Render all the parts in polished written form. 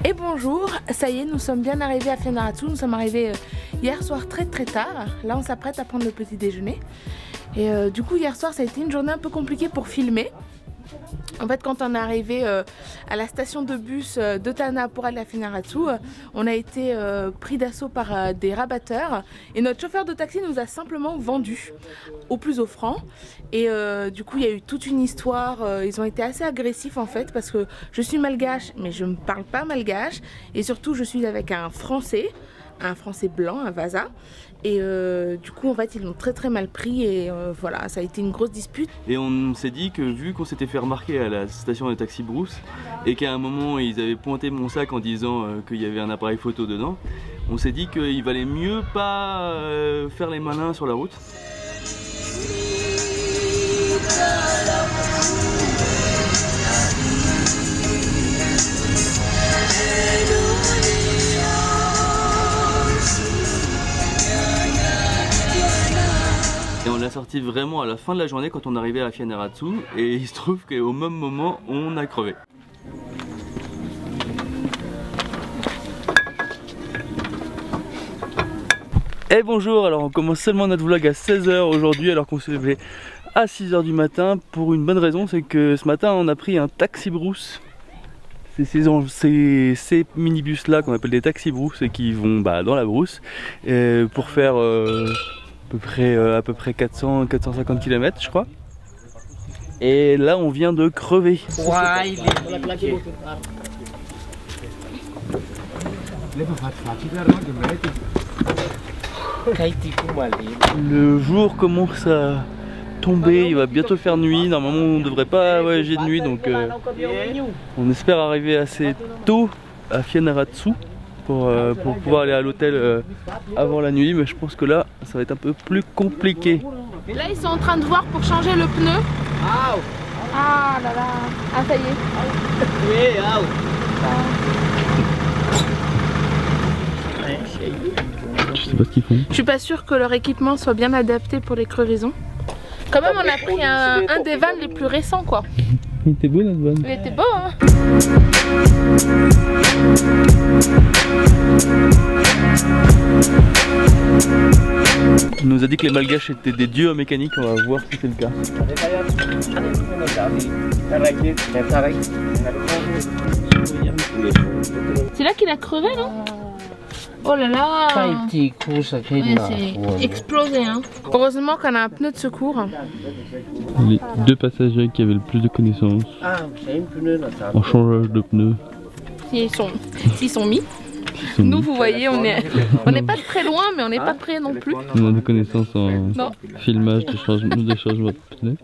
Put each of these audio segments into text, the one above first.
Et bonjour, ça y est, nous sommes bien arrivés à Fianarantsoa. Nous sommes arrivés hier soir très tard. Là on s'apprête à prendre le petit déjeuner. Et du coup hier soir ça a été une journée un peu compliquée pour filmer. En fait, quand on est arrivé à la station de bus de Tana pour aller à Fianarantsoa, on a été pris d'assaut par des rabatteurs et notre chauffeur de taxi nous a simplement vendus au plus offrant. Et du coup, il y a eu toute une histoire. Ils ont été assez agressifs en fait parce que je suis malgache, mais je ne parle pas malgache. Et surtout, je suis avec un Français blanc, un Vasa. Et du coup en fait ils l'ont très mal pris et voilà, ça a été une grosse dispute. Et on s'est dit que vu qu'on s'était fait remarquer à la station de taxi Brousse et qu'à un moment ils avaient pointé mon sac en disant qu'il y avait un appareil photo dedans, on s'est dit qu'il valait mieux pas faire les malins sur la route. Et on l'a sorti vraiment à la fin de la journée quand on arrivait à Fianarantsoa et il se trouve qu'au même moment on a crevé. Et bonjour, alors on commence seulement notre vlog à 16 h aujourd'hui alors qu'on s'est levé à 6 h du matin pour une bonne raison, c'est que ce matin on a pris un taxi brousse. C'est ces minibus là qu'on appelle des taxis brousse et qui vont dans la brousse pour faire à peu près 400-450 km je crois. Et là on vient de crever. Le jour commence à tomber, il va bientôt faire nuit. Normalement on devrait pas voyager de nuit, donc on espère arriver assez tôt à Fianarantsoa pour pouvoir aller à l'hôtel avant la nuit, mais je pense que là ça va être un peu plus compliqué. Et là ils sont en train de voir pour changer le pneu. Ah là là, ah ça y est. Je sais pas ce qu'ils font. Je suis pas sûre que leur équipement soit bien adapté pour les crevaisons. Quand même on a pris un des vannes les plus récents quoi. Il était beau notre van. Il était beau hein. On nous a dit que les malgaches étaient des dieux en mécanique, on va voir si c'est le cas. C'est là qu'il a crevé non? Oh là là, ouais, c'est explosé hein. Heureusement qu'on a un pneu de secours. Les deux passagers qui avaient le plus de connaissances en changeage de pneus. S'ils sont mis. Nous vous voyez on n'est pas très loin mais on n'est pas près non plus. On a des connaissances en filmage de changement de pneus.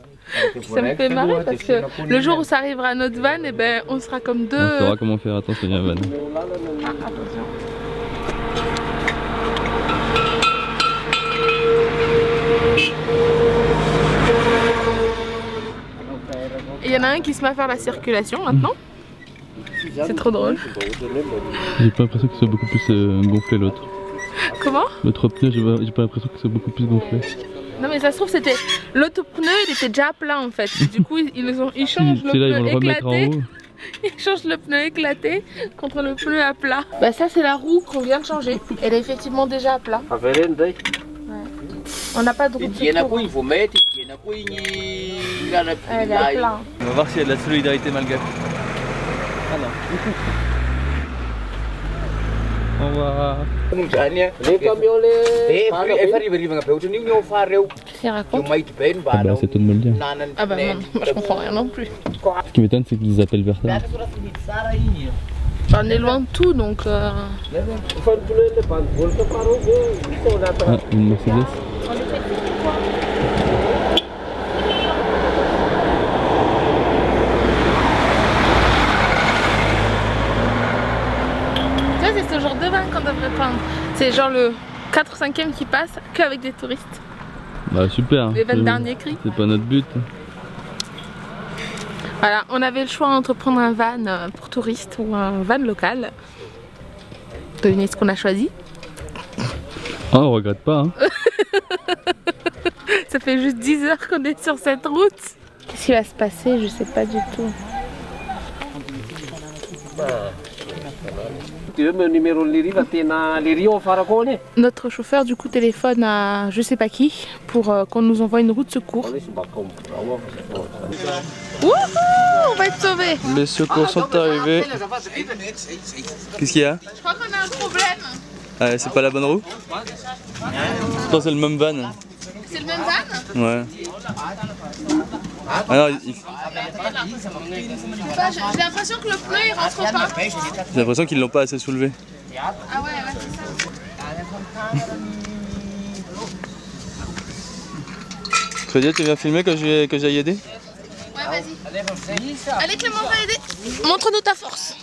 Ça me fait marrer parce que le jour où ça arrivera à notre van, et ben on sera comme deux. On saura comment faire attention à la van. Ah, attention. Et il y en a un qui se met à faire la circulation maintenant. C'est trop drôle. J'ai pas l'impression que ce soit beaucoup plus gonflé l'autre. Comment? L'autre pneu, j'ai pas l'impression que ce soit beaucoup plus gonflé. Non mais ça se trouve c'était l'autre pneu, il était déjà plein en fait. Du coup ils changent le pneu éclaté. Ils changent le pneu éclaté contre le pneu à plat. Bah ça c'est la roue qu'on vient de changer. Elle est effectivement déjà à plat. Ouais. On n'a pas de roue de secours. Elle est à plat. On va voir s'il y a de la solidarité malgache. Ah non. Au revoir. Qu'est-ce qu'il raconte? Ah bah c'est toi de me le dire. Ah bah non, moi je comprends rien non plus. Ce qui m'étonne c'est qu'ils appellent vers ça. On est loin de tout donc... Ah, une Mercedes. C'est ce genre de van qu'on devrait prendre. C'est genre le 4 ou 5e qui passe qu'avec des touristes. Bah super. Les 20 derniers cris. C'est pas notre but. Voilà, on avait le choix entre prendre un van pour touristes ou un van local. Devinez ce qu'on a choisi. Ah, on regrette pas hein. Ça fait juste 10 heures qu'on est sur cette route. Qu'est-ce qui va se passer? Je sais pas du tout. Notre chauffeur du coup téléphone à je sais pas qui pour qu'on nous envoie une roue de secours. Wouhou, on va être sauvés. Les secours sont arrivés. Qu'est-ce qu'il y a? Je crois qu'on a un problème. Ah, c'est pas la bonne roue? Je pense que c'est le même van. C'est le même van? Ouais. Alors, J'ai l'impression que le pneu il rentre pas. j'ai l'impression qu'ils l'ont pas assez soulevé. Ah ouais, c'est ça. Claudia, tu viens filmer que j'aille aider? Ouais, vas-y. Allez Clément, on va aider. Montre-nous ta force.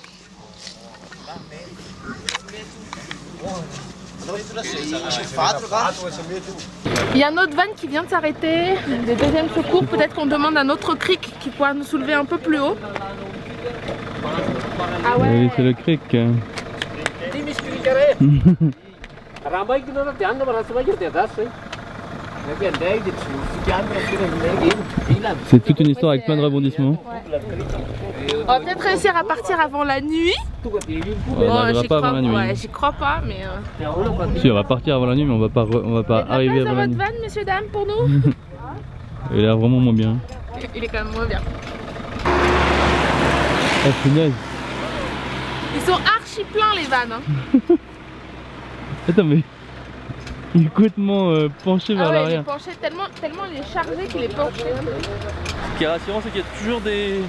Il y a un autre van qui vient de s'arrêter, des deuxièmes secours. Peut-être qu'on demande un autre cric qui pourra nous soulever un peu plus haut. Ah ouais. Oui, c'est le cric. C'est toute une histoire avec plein de rebondissements. On va peut-être réussir à partir avant la nuit. On n'arrivera pas avant la nuit. Ouais, j'y crois pas, mais. Si, on va partir avant la nuit, mais on va pas arriver avant la nuit. Il y a de la place dans votre van, messieurs, dames, pour nous. Il a l'air vraiment moins bien. Il est quand même moins bien. Oh, punaise. Ils sont archi pleins les vannes. Hein. Attends, mais il est complètement penché vers l'arrière. Il est penché tellement il est chargé qu'il est penché. Ce qui est rassurant, c'est qu'il y a toujours des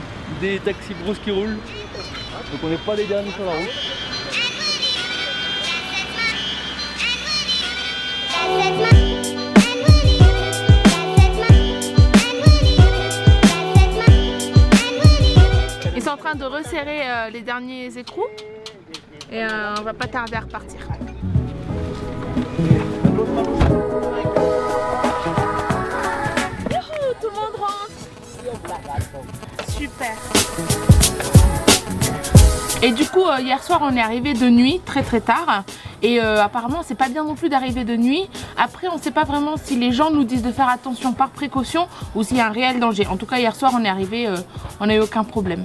taxis Bruce qui roulent. Donc on n'est pas les derniers sur la route. Ils sont en train de resserrer les derniers écrous et on va pas tarder à repartir. Youhou, tout le monde rentre. Super. Et du coup hier soir on est arrivé de nuit très tard et apparemment c'est pas bien non plus d'arriver de nuit. Après on sait pas vraiment si les gens nous disent de faire attention par précaution ou s'il y a un réel danger. En tout cas hier soir on est arrivé, on n'a eu aucun problème.